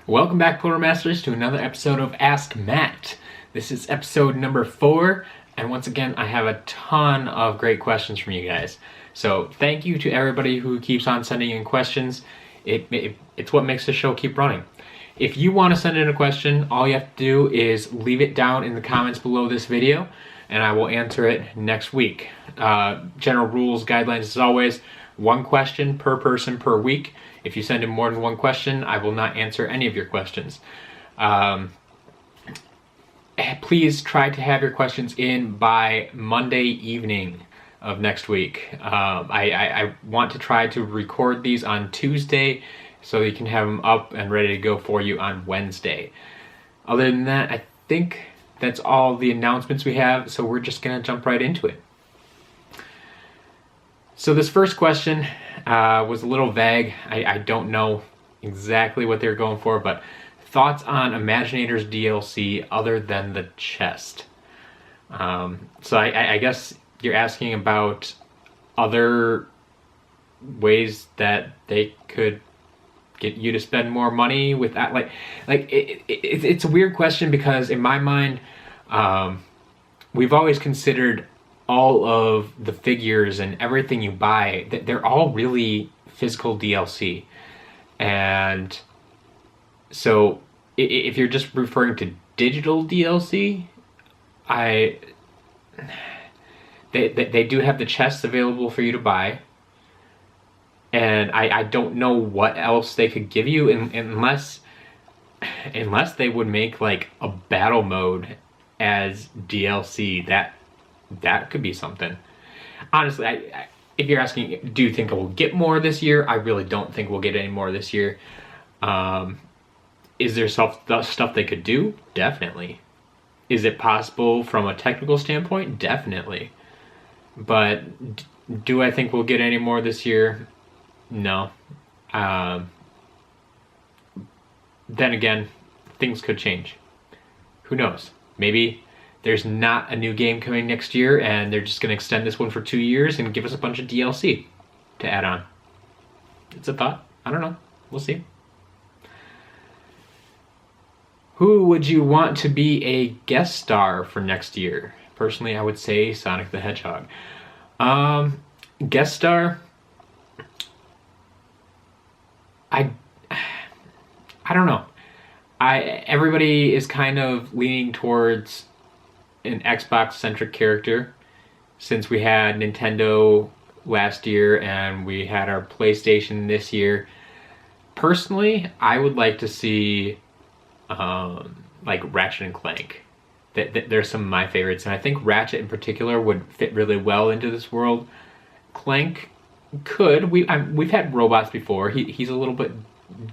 Welcome back, Puller Masters, to another episode of Ask Matt. This is episode number 4, and once again, I have a ton of great questions from you guys. So thank you to everybody who keeps on sending in questions. It's what makes the show keep running. If you want to send in a question, all you have to do is leave it down in the comments below this video, and I will answer it next week. General rules, guidelines, as always, 1 question per person per week. If you send in more than 1 question, I will not answer any of your questions. Please try to have your questions in by Monday evening of next week. I want to try to record these on Tuesday so you can have them up and ready to go for you on Wednesday. Other than that, I think that's all the announcements we have, so we're just gonna jump right into it. So this first question was a little vague. I don't know exactly what they're going for, but thoughts on Imaginators DLC other than the chest. So I guess you're asking about other ways that they could get you to spend more money with that. It's a weird question because in my mind, we've always considered all of the figures and everything you buy, they're all really physical DLC. And so if you're just referring to digital DLC, they do have the chests available for you to buy. And I don't know what else they could give you unless they would make like a battle mode as DLC. That could be something. Honestly, if you're asking, do you think we'll get more this year? I really don't think we'll get any more this year. Is there stuff they could do? Definitely. Is it possible from a technical standpoint? Definitely. But do I think we'll get any more this year? No. Then again, things could change. Who knows? Maybe there's not a new game coming next year and they're just going to extend this one for 2 years and give us a bunch of DLC to add on. It's a thought. I don't know. We'll see. Who would you want to be a guest star for next year? Personally, I would say Sonic the Hedgehog. Guest star? I don't know. Everybody is kind of leaning towards an Xbox-centric character since we had Nintendo last year and we had our PlayStation this year. Personally, I would like to see like Ratchet and Clank. They're some of my favorites, and I think Ratchet in particular would fit really well into this world. Clank could. We've had robots before. He's a little bit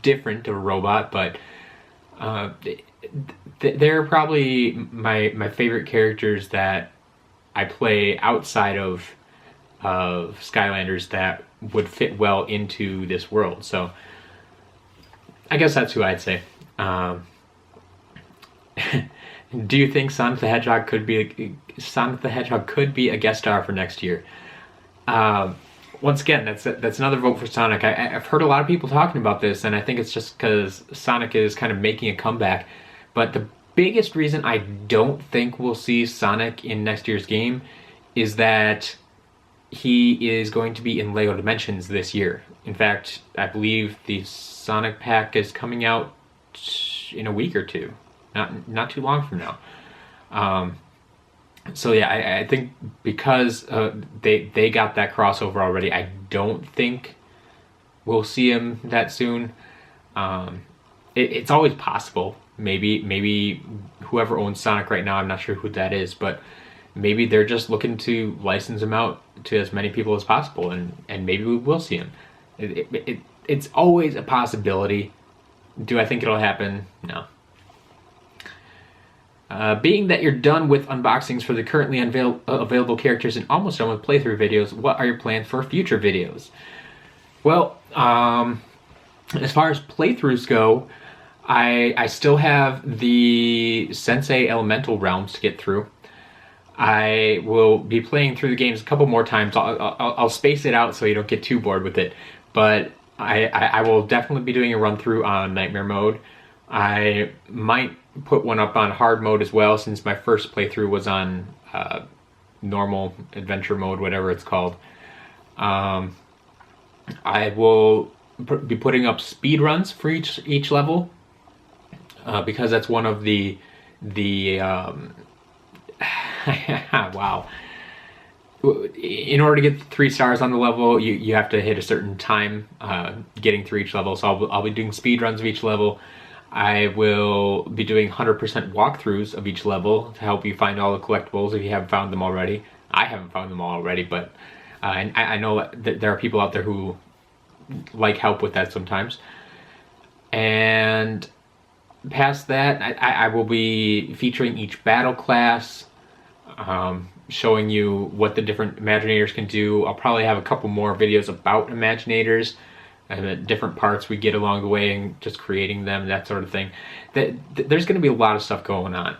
different of a robot, but they're probably my favorite characters that I play outside of Skylanders that would fit well into this world. So I guess that's who I'd say. Do you think Sonic the Hedgehog could be a guest star for next year? Once again, that's another vote for Sonic. I've heard a lot of people talking about this, and I think it's just because Sonic is kind of making a comeback. But the biggest reason I don't think we'll see Sonic in next year's game is that he is going to be in LEGO Dimensions this year. In fact, I believe the Sonic pack is coming out in a week or two, not too long from now. So yeah, I think because they got that crossover already, I don't think we'll see him that soon. It's always possible. Maybe whoever owns Sonic right now, I'm not sure who that is, but maybe they're just looking to license him out to as many people as possible, and maybe we will see him. It's always a possibility. Do I think it'll happen? No. Being that you're done with unboxings for the currently available characters and almost done with playthrough videos, what are your plans for future videos? Well, as far as playthroughs go, I still have the Sensei Elemental Realms to get through. I will be playing through the games a couple more times. I'll space it out so you don't get too bored with it. But I will definitely be doing a run through on Nightmare Mode. I might put one up on hard mode as well, since my first playthrough was on normal adventure mode, whatever it's called. I will be putting up speed runs for each level, because that's one of the wow. In order to get 3 stars on the level, you have to hit a certain time getting through each level. So I'll be doing speed runs of each level. I will be doing 100% walkthroughs of each level to help you find all the collectibles if you haven't found them already. I haven't found them all already, but and I know that there are people out there who like help with that sometimes. And past that, I will be featuring each battle class, showing you what the different Imaginators can do. I'll probably have a couple more videos about Imaginators and the different parts we get along the way and just creating them, that sort of thing. There's going to be a lot of stuff going on.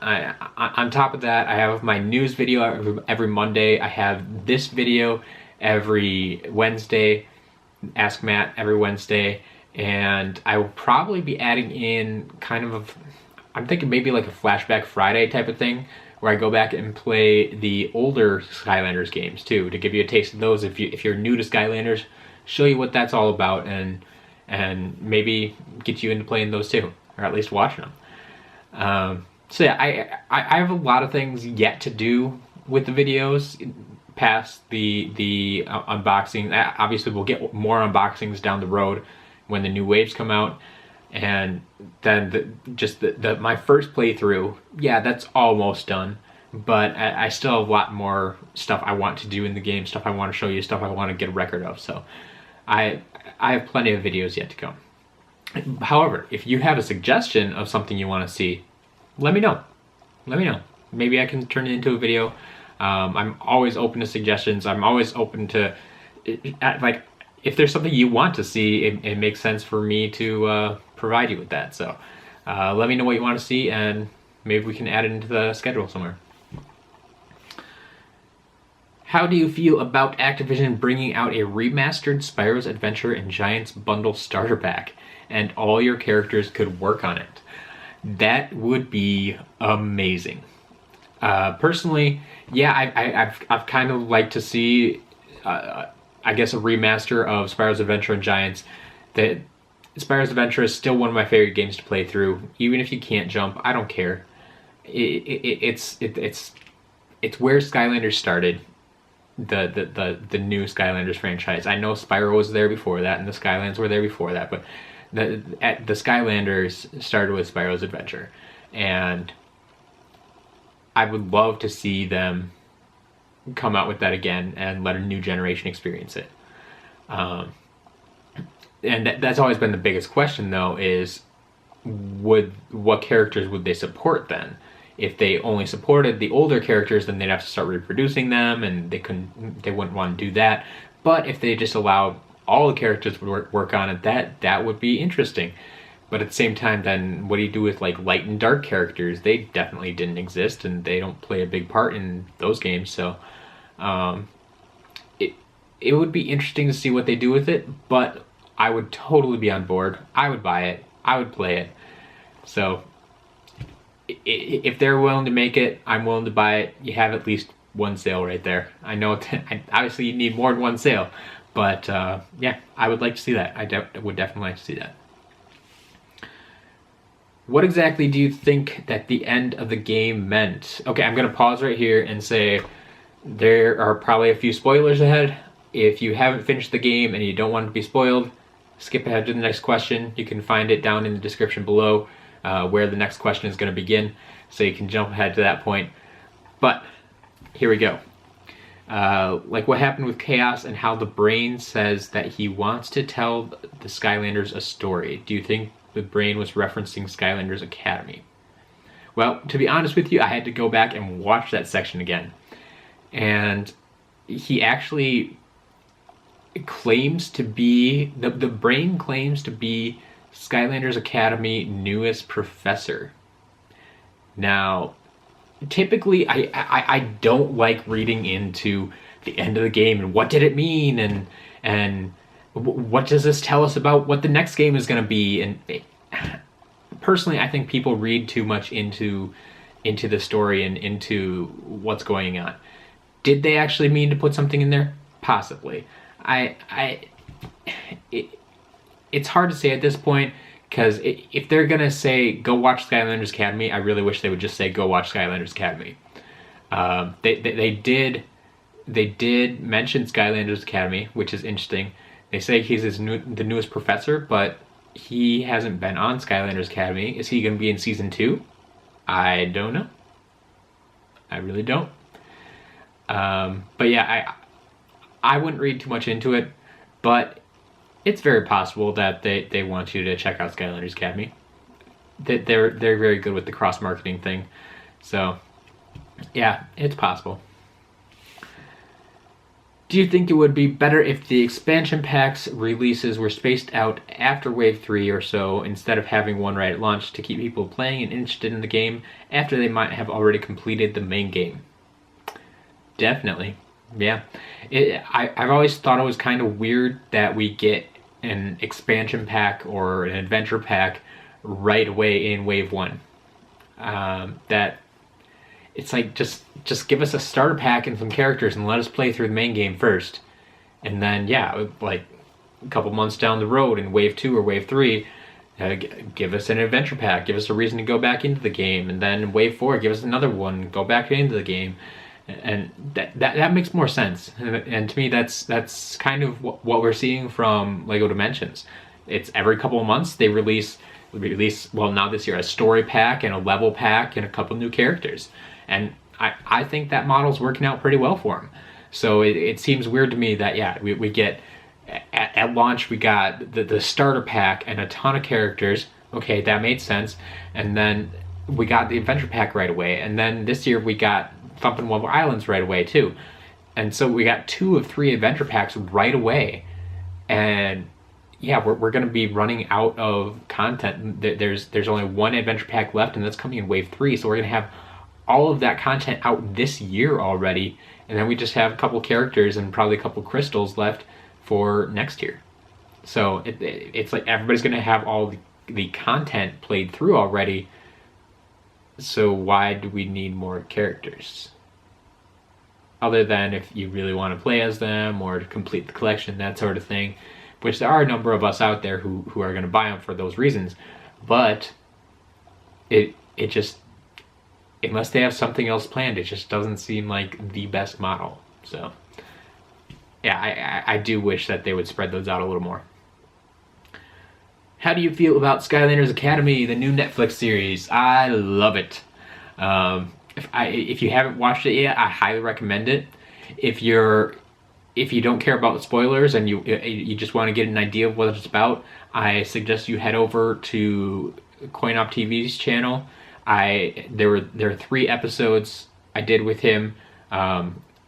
On top of that, I have my news video every Monday. I have this video every Wednesday, Ask Matt every Wednesday, and I will probably be adding in kind of I'm thinking maybe like a Flashback Friday type of thing, where I go back and play the older Skylanders games too, to give you a taste of those if you're new to Skylanders, show you what that's all about, and maybe get you into playing those too, or at least watching them. So yeah, I have a lot of things yet to do with the videos past the unboxing. Obviously we'll get more unboxings down the road when the new waves come out, and then my first playthrough, yeah, that's almost done, but I still have a lot more stuff I want to do in the game, stuff I want to show you, stuff I want to get a record of. So I have plenty of videos yet to come. However, if you have a suggestion of something you want to see, let me know. Maybe I can turn it into a video. I'm always open to suggestions. I'm always open to like, if there's something you want to see, it makes sense for me to provide you with that. So let me know what you want to see, and maybe we can add it into the schedule somewhere. How do you feel about Activision bringing out a remastered Spyro's Adventure and Giants bundle starter pack, and all your characters could work on it? That would be amazing. Personally, yeah, I've kind of liked to see, I guess, a remaster of Spyro's Adventure and Giants. That Spyro's Adventure is still one of my favorite games to play through. Even if you can't jump, I don't care. It's where Skylanders started. The new Skylanders franchise. I know Spyro was there before that, and the Skylands were there before that, but the Skylanders started with Spyro's Adventure, and I would love to see them come out with that again and let a new generation experience it. And that's always been the biggest question, though, is what characters would they support then? If they only supported the older characters, then they'd have to start reproducing them, and they wouldn't want to do that. But if they just allow all the characters to work on it, that would be interesting. But at the same time, then what do you do with like light and dark characters? They definitely didn't exist, and they don't play a big part in those games. So it would be interesting to see what they do with it, but I would totally be on board. I would buy it. I would play it. So if they're willing to make it, I'm willing to buy it. You have at least one sale right there. I know obviously you need more than one sale, but yeah, I would like to see that. I would definitely like to see that. What exactly do you think that the end of the game meant? Okay, I'm going to pause right here and say there are probably a few spoilers ahead. If you haven't finished the game and you don't want to be spoiled, skip ahead to the next question. You can find it down in the description below where the next question is going to begin, so you can jump ahead to that point. But here we go. Like what happened with Kaos and how the brain says that he wants to tell the Skylanders a story. Do you think the brain was referencing Skylanders Academy? Well, to be honest with you, I had to go back and watch that section again. And he actually claims to be, the brain claims to be Skylanders Academy newest professor. Now, typically I don't like reading into the end of the game and what did it mean, and what does this tell us about what the next game is going to be, and personally, I think people read too much into the story and into what's going on. Did they actually mean to put something in there? Possibly. It's hard to say at this point, because if they're gonna say go watch Skylanders Academy, I really wish they would just say go watch Skylanders Academy. They did mention Skylanders Academy, which is interesting. They say he's the newest professor, but he hasn't been on Skylanders Academy. Is he going to be in season 2? I don't know. I really don't. But yeah, I wouldn't read too much into it, but it's very possible that they want you to check out Skylanders Academy. They're very good with the cross-marketing thing. So yeah, it's possible. Do you think it would be better if the expansion packs releases were spaced out after Wave 3 or so, instead of having one right at launch, to keep people playing and interested in the game after they might have already completed the main game? Definitely. Yeah. I've always thought it was kind of weird that we get an expansion pack or an adventure pack right away in Wave 1. That it's like, just give us a starter pack and some characters and let us play through the main game first. And then, yeah, like a couple months down the road in Wave 2 or Wave 3, give us an adventure pack, give us a reason to go back into the game. And then in Wave 4, give us another one, go back into the game. And that makes more sense. And to me, that's kind of what we're seeing from LEGO Dimensions. It's every couple of months they release, well, now this year, a story pack and a level pack and a couple new characters. And I think that model's working out pretty well for them. So it seems weird to me that, yeah, we get, at launch, we got the starter pack and a ton of characters. Okay, that made sense. And then we got the adventure pack right away. And then this year we got Thumpin' Wubble Islands right away too. And so we got 2 of 3 adventure packs right away. And yeah, we're going to be running out of content. There's only 1 adventure pack left, and that's coming in Wave 3. So we're going to have all of that content out this year already, and then we just have a couple characters and probably a couple crystals left for next year. So it's like everybody's going to have all the content played through already, so why do we need more characters? Other than if you really want to play as them or to complete the collection, that sort of thing, which there are a number of us out there who are going to buy them for those reasons. But it just, unless they have something else planned, it just doesn't seem like the best model. So yeah, I do wish that they would spread those out a little more. How do you feel about Skylanders Academy, the new Netflix series? I love it. If you haven't watched it yet, I highly recommend it. If you don't care about spoilers and you just want to get an idea of what it's about, I suggest you head over to CoinOp TV's channel. There are 3 episodes I did with him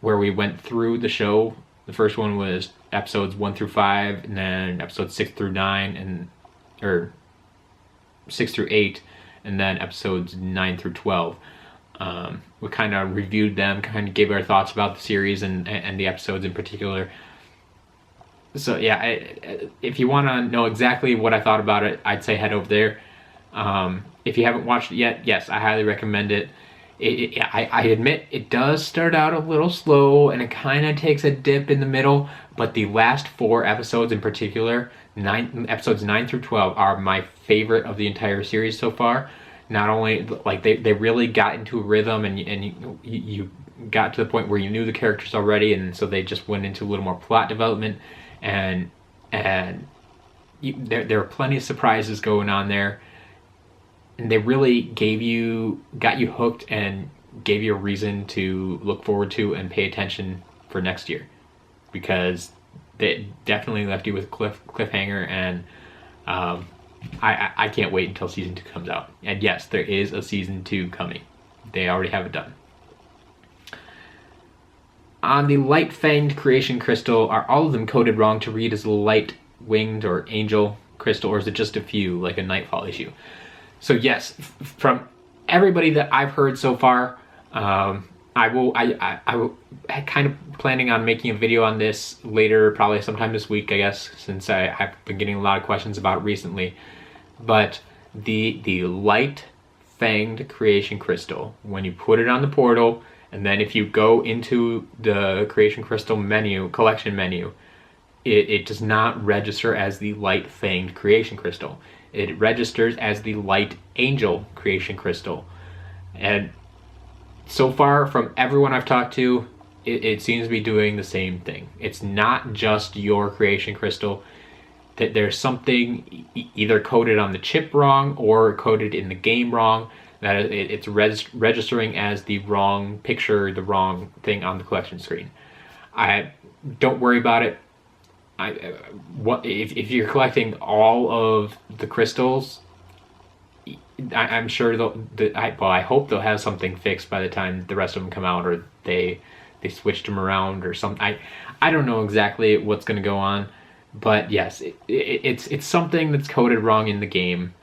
where we went through the show. The first one was episodes 1 through 5, and then episodes 6 through 9, or 6 through 8, and then episodes 9 through 12. We kind of reviewed them, kind of gave our thoughts about the series and the episodes in particular. So yeah, if you want to know exactly what I thought about it, I'd say head over there. If you haven't watched it yet, yes, I highly recommend it. I admit it does start out a little slow and it kind of takes a dip in the middle, but the last 4 episodes in particular, episodes 9 through 12, are my favorite of the entire series so far. Not only, like, they really got into a rhythm, and you got to the point where you knew the characters already, and so they just went into a little more plot development, and there are plenty of surprises going on there. And they really got you hooked and gave you a reason to look forward to and pay attention for next year, because they definitely left you with a cliffhanger, and I can't wait until season 2 comes out. And yes, there is a season 2 coming. They already have it done. On the Light Fanged Creation Crystal, are all of them coded wrong to read as Light Winged or Angel Crystal, or is it just a few, like a Nightfall issue? So yes, from everybody that I've heard so far, I kind of planning on making a video on this later, probably sometime this week, I guess, since I've been getting a lot of questions about it recently. But the Light Fanged Creation Crystal. When you put it on the portal, and then if you go into the Creation Crystal menu, collection menu, it does not register as the Light Fanged Creation Crystal. It registers as the Light Angel Creation Crystal. And so far, from everyone I've talked to, it seems to be doing the same thing. It's not just your Creation Crystal. That there's something either coded on the chip wrong or coded in the game wrong, that it's registering as the wrong picture, the wrong thing on the collection screen. Don't worry about it. If you're collecting all of the crystals, I'm sure I hope they'll have something fixed by the time the rest of them come out, or they switched them around or something. I don't know exactly what's going to go on, but yes, it's something that's coded wrong in the game.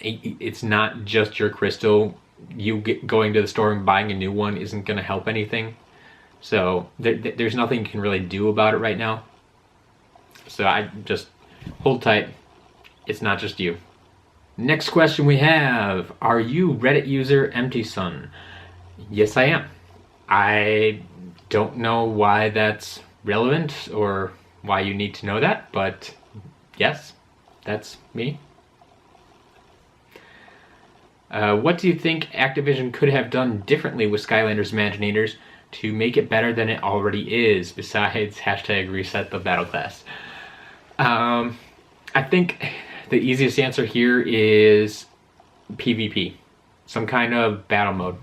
It's not just your crystal. Going to the store and buying a new one isn't going to help anything. So there's nothing you can really do about it right now. So I just hold tight. It's not just you. Next question we have: are you Reddit user emptyson? Yes, I am. I don't know why that's relevant or why you need to know that, but yes, that's me. What do you think Activision could have done differently with Skylanders Imaginators to make it better than it already is, besides #ResetTheBattleClass? I think the easiest answer here is PvP, some kind of battle mode.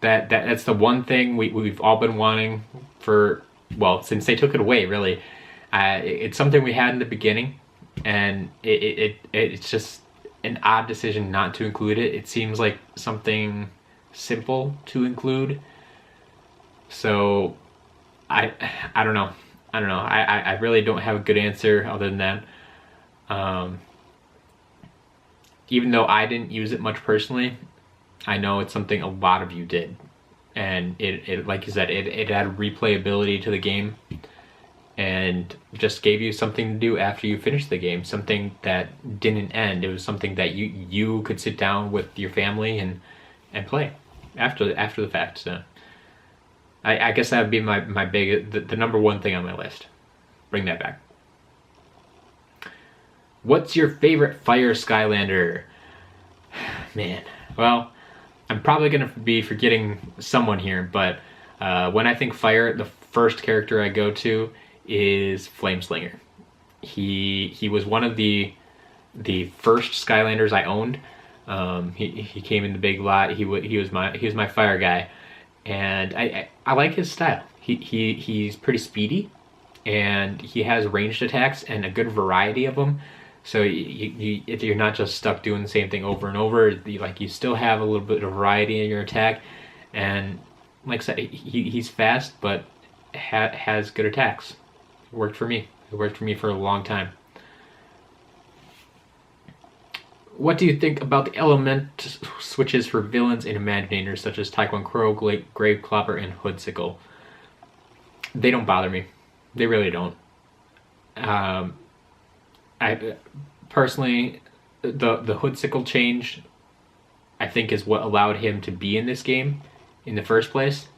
That's the one thing we've all been wanting for, well, since they took it away, really. It's something we had in the beginning, and it's just an odd decision not to include it. It seems like something simple to include. So I don't know. I really don't have a good answer other than that. Even though I didn't use it much personally, I know it's something a lot of you did. And it like you said, it added replayability to the game and just gave you something to do after you finished the game, something that didn't end. It was something that you could sit down with your family and play after the fact. So I guess that would be my the number one thing on my list. Bring that back. What's your favorite Fire Skylander? Man, well, I'm probably going to be forgetting someone here, but when I think Fire, the first character I go to is Flameslinger. He was one of the first Skylanders I owned. He came in the big lot. He was my fire guy, and I like his style. He's pretty speedy, and he has ranged attacks and a good variety of them. So if you're not just stuck doing the same thing over and over, you still have a little bit of variety in your attack. And like I said, he's fast, but has good attacks. It worked for me. It worked for me for a long time. What do you think about the element switches for villains in Imaginators, such as Tae Kwon Crow, Grave Clobber, and Hood Sickle? They don't bother me. They really don't. I personally, the Hood Sickle change, I think, is what allowed him to be in this game in the first place,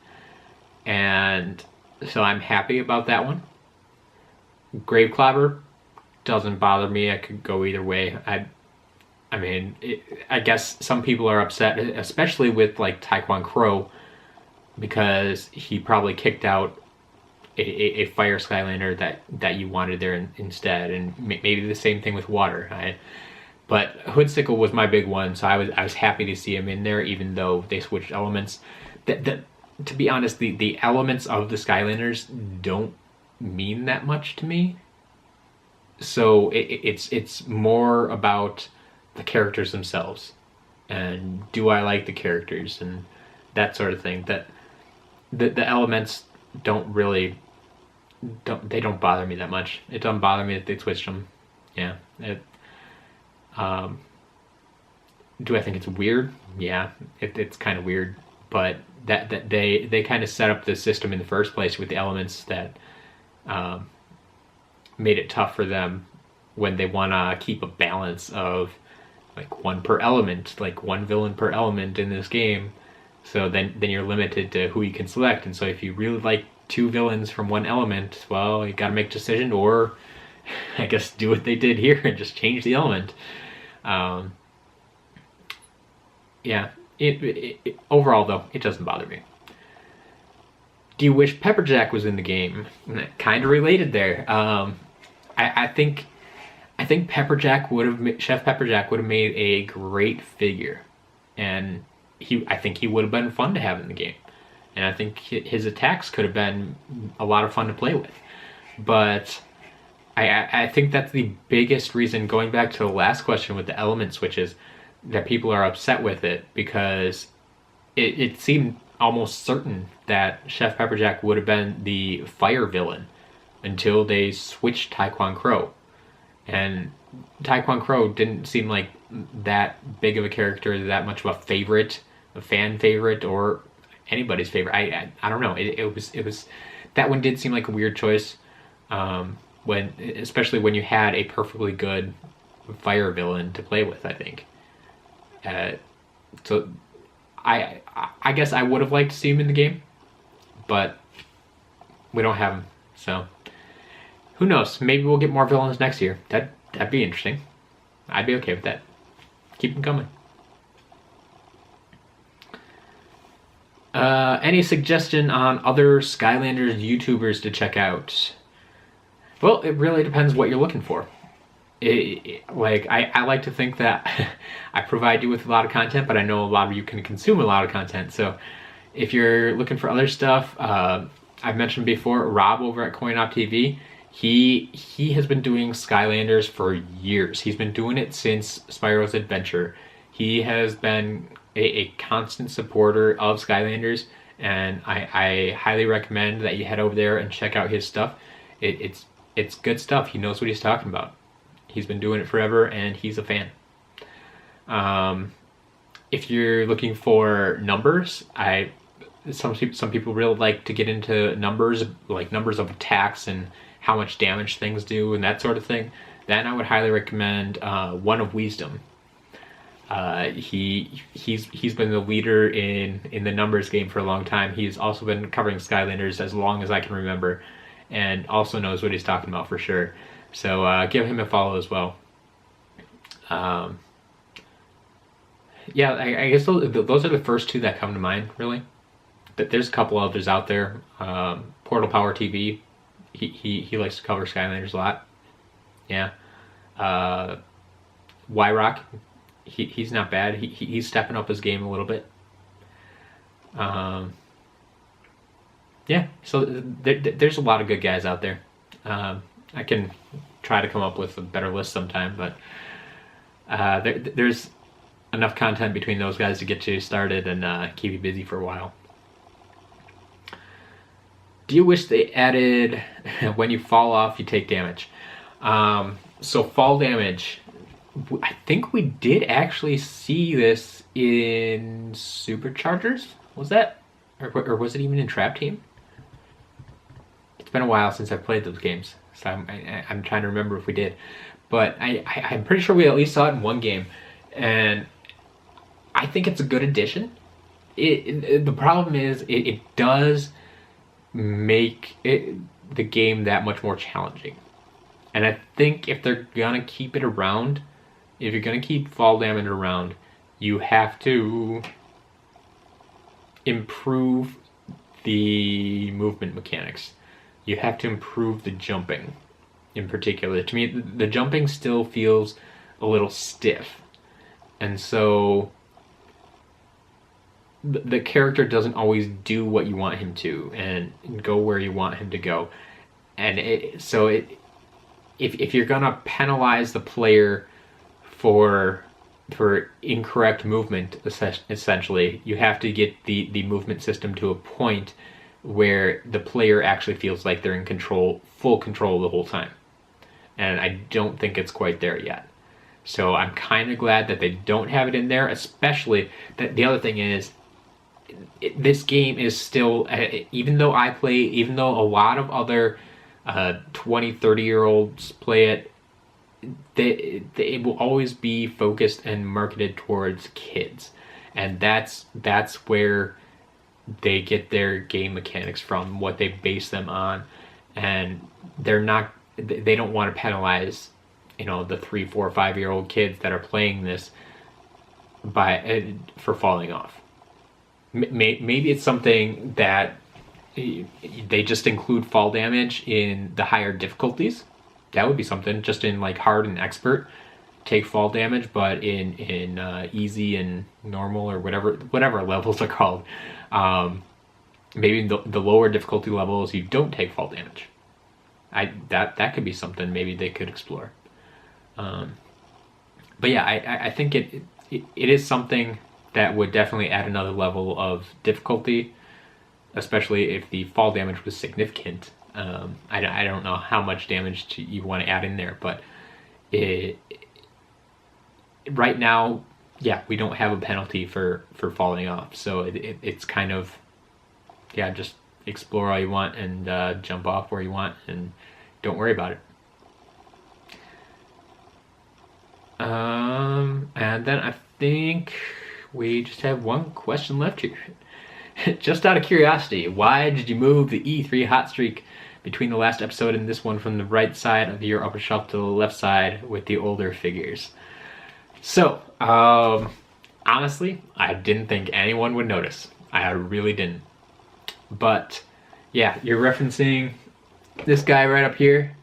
and so I'm happy about that one. Grave Clobber doesn't bother me. I could go either way. I mean, I guess some people are upset, especially with like Tae Kwon Crow, because he probably kicked out a Fire Skylander that you wanted there instead, and maybe the same thing with Water. But Hood Sickle was my big one, so I was happy to see him in there, even though they switched elements. To be honest, the elements of the Skylanders don't mean that much to me. So it's more about the characters themselves, and do I like the characters and that sort of thing. That the elements don't bother me that much. It doesn't bother me that they switched them. Yeah. Do I think it's weird? Yeah, it's kind of weird, but that they kind of set up the system in the first place with the elements that made it tough for them when they want to keep a balance of like one per element, like one villain per element in this game. So then you're limited to who you can select. And so if you really like two villains from one element, well, you got to make a decision, or I guess do what they did here and just change the element. Yeah, overall though, it doesn't bother me. Do you wish Pepperjack was in the game? Kind of related there. I think Pepperjack Chef Pepperjack would have made a great figure, and I think he would have been fun to have in the game, and I think his attacks could have been a lot of fun to play with. But I think that's the biggest reason, going back to the last question with the element switches, that people are upset with it, because it seemed almost certain that Chef Pepperjack would have been the fire villain until they switched Tae Kwon Crow. And Tae Kwon Crow didn't seem like that big of a character, that much of a favorite, a fan favorite, or anybody's favorite. I don't know. It was that one did seem like a weird choice, especially when you had a perfectly good fire villain to play with, I think. So I guess I would have liked to see him in the game, but we don't have him, so who knows? Maybe we'll get more villains next year. That'd be interesting. I'd be okay with that. Keep them coming. Any suggestion on other Skylanders YouTubers to check out? Well, it really depends what you're looking for. I like to think that I provide you with a lot of content, but I know a lot of you can consume a lot of content. So if you're looking for other stuff, I've mentioned before, Rob over at CoinOp TV, he has been doing Skylanders for years. He's been doing it since Spyro's Adventure. He has been a constant supporter of Skylanders, and I highly recommend that you head over there and check out his stuff. It's good stuff. He knows what he's talking about. He's been doing it forever, and he's a fan. If you're looking for numbers, some people really like to get into numbers, like numbers of attacks and how much damage things do and that sort of thing. Then I would highly recommend One of Wisdom. He's been the leader in the numbers game for a long time. He's also been covering Skylanders as long as I can remember, and also knows what he's talking about for sure. So give him a follow as well. Yeah, I guess those are the first two that come to mind, really. But there's a couple others out there. Portal Power TV, he likes to cover Skylanders a lot. Yeah. Y-Rock, he's not bad. He's stepping up his game a little bit. Yeah, so there's a lot of good guys out there. I can try to come up with a better list sometime, but there's enough content between those guys to get you started and keep you busy for a while. Do you wish they added when you fall off you take damage? So fall damage, I think we did actually see this in Superchargers. Was that? Or was it even in Trap Team? It's been a while since I've played those games, so I'm trying to remember if we did. But I'm pretty sure we at least saw it in one game, and I think it's a good addition. The problem is it does make the game that much more challenging. And I think if they're gonna keep it around, if you're gonna keep fall damage around, you have to improve the movement mechanics. You have to improve the jumping in particular. To me, the jumping still feels a little stiff. And so the character doesn't always do what you want him to and go where you want him to go. And if you're gonna penalize the player for incorrect movement, essentially, you have to get the movement system to a point where the player actually feels like they're in full control the whole time. And I don't think it's quite there yet. So I'm kind of glad that they don't have it in there, especially that the other thing is, this game is still, even though a lot of other 20, 30-year-olds play it, they will always be focused and marketed towards kids, and that's where they get their game mechanics from, what they base them on, and they don't want to penalize, you know, the 3, 4, 5-year-old kids that are playing this for falling off. Maybe it's something that they just include fall damage in the higher difficulties. That would be something. Just in like hard and expert, take fall damage, but in easy and normal, or whatever levels are called, maybe in the lower difficulty levels you don't take fall damage. That could be something maybe they could explore. But yeah, I think it is something that would definitely add another level of difficulty, especially if the fall damage was significant. I don't know how much damage you want to add in there, but right now, yeah, we don't have a penalty for falling off, so it's kind of, yeah, just explore all you want and jump off where you want and don't worry about it. And then I think we just have one question left here. Just out of curiosity, why did you move the E3 hot streak between the last episode and this one from the right side of your upper shelf to the left side with the older figures? So, honestly, I didn't think anyone would notice. I really didn't. But, yeah, you're referencing this guy right up here.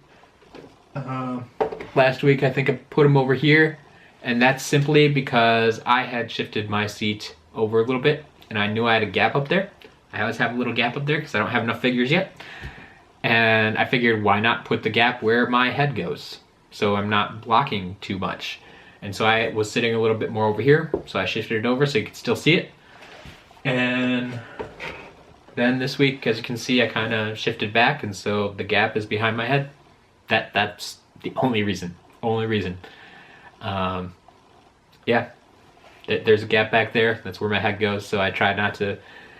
Last week, I think I put him over here, and that's simply because I had shifted my seat over a little bit, and I knew I had a gap up there. I always have a little gap up there because I don't have enough figures yet. And I figured, why not put the gap where my head goes, so I'm not blocking too much. And so I was sitting a little bit more over here, so I shifted it over so you could still see it. And then this week, as you can see, I kind of shifted back, and so the gap is behind my head. That's the only reason. Yeah, there's a gap back there. That's where my head goes, so I try not to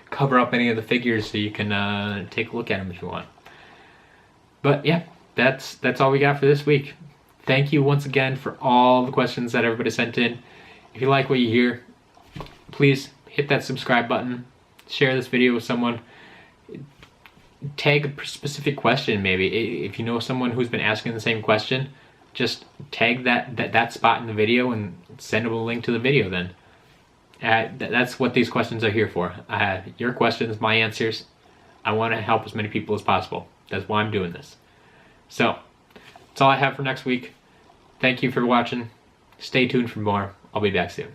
cover up any of the figures, so you can take a look at them if you want. But yeah, that's all we got for this week. Thank you once again for all the questions that everybody sent in. If you like what you hear, please hit that subscribe button. Share this video with someone. Tag a specific question, maybe. If you know someone who's been asking the same question, just tag that spot in the video and send them a link to the video then. That's what these questions are here for. Your questions, my answers. I want to help as many people as possible. That's why I'm doing this. So, that's all I have for next week. Thank you for watching. Stay tuned for more. I'll be back soon.